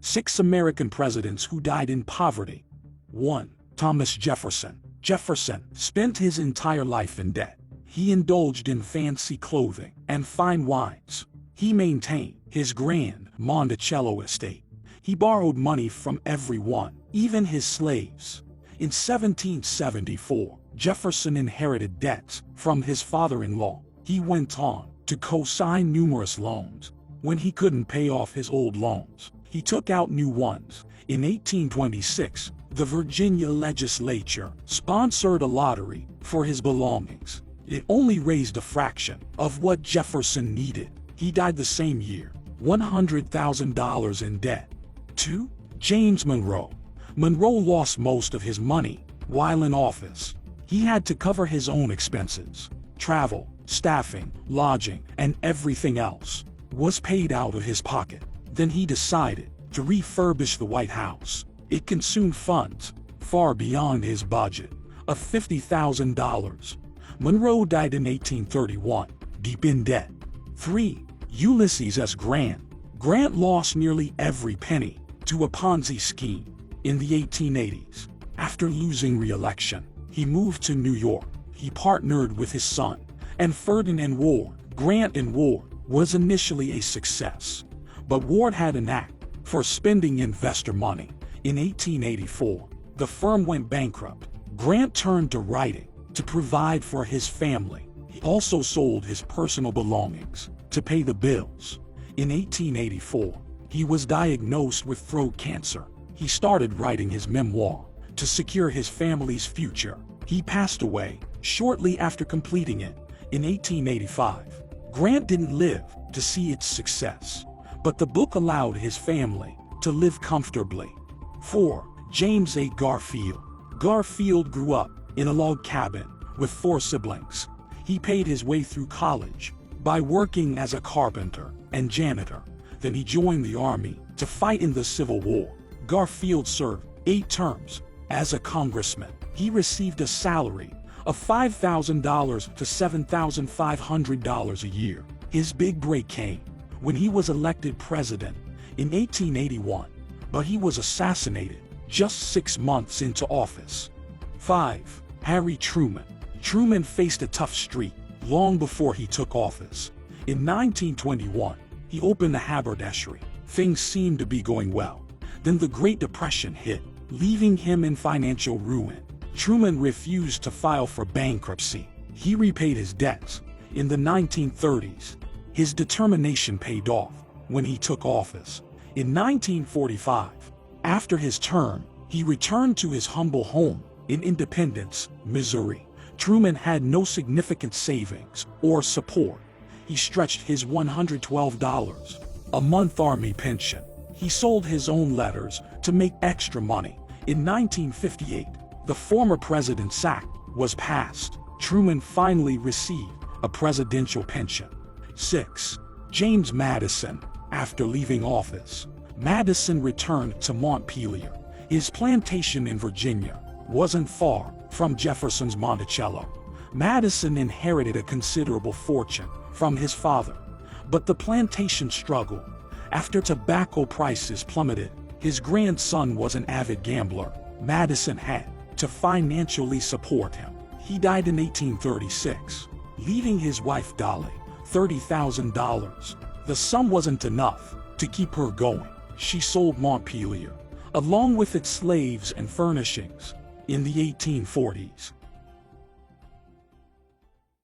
6 American presidents who died in poverty. 1. Thomas Jefferson. Jefferson spent his entire life in debt. He indulged in fancy clothing and fine wines. He maintained his grand Monticello estate. He borrowed money from everyone, even his slaves. In 1774, Jefferson inherited debts from his father-in-law. He went on to co-sign numerous loans. When he couldn't pay off his old loans, he took out new ones. In 1826, the Virginia legislature sponsored a lottery for his belongings. It only raised a fraction of what Jefferson needed. He died the same year, $100,000 in debt. 2. James Monroe. Monroe lost most of his money while in office. He had to cover his own expenses. Travel, staffing, lodging, and everything else was paid out of his pocket. Then he decided to refurbish the White House. It consumed funds far beyond his budget of $50,000. Monroe died in 1831, deep in debt. 3. Ulysses S. Grant. Grant lost nearly every penny to a Ponzi scheme in the 1880s. After losing re-election, he moved to New York. He partnered with his son and Ferdinand Ward. Grant and Ward was initially a success, but Ward had a knack for spending investor money. In 1884, the firm went bankrupt. Grant turned to writing to provide for his family. He also sold his personal belongings to pay the bills. In 1884, he was diagnosed with throat cancer. He started writing his memoir to secure his family's future. He passed away shortly after completing it in 1885. Grant didn't live to see its success, but the book allowed his family to live comfortably. 4. James A. Garfield. Garfield grew up in a log cabin with 4 siblings. He paid his way through college by working as a carpenter and janitor. Then he joined the army to fight in the Civil War. Garfield served 8 terms as a congressman. He received a salary of $5,000 to $7,500 a year. His big break came when he was elected president in 1881, but he was assassinated just 6 months into office. 5. Harry Truman. Truman faced a tough streak long before he took office. In 1921, he opened a haberdashery. Things seemed to be going well. Then the Great Depression hit, leaving him in financial ruin. Truman refused to file for bankruptcy. He repaid his debts. In the 1930s, his determination paid off when he took office. In 1945, after his term, he returned to his humble home in Independence, Missouri. Truman had no significant savings or support. He stretched his $112 a month Army pension. He sold his own letters to make extra money. In 1958, the former President's Act was passed. Truman finally received a presidential pension. 6. James Madison. After leaving office, Madison returned to Montpelier. His plantation in Virginia wasn't far from Jefferson's Monticello. Madison inherited a considerable fortune from his father, but the plantation struggled. After tobacco prices plummeted, his grandson was an avid gambler. Madison had to financially support him. He died in 1836, leaving his wife Dolly $30,000. The sum wasn't enough to keep her going. She sold Montpelier, along with its slaves and furnishings, in the 1840s.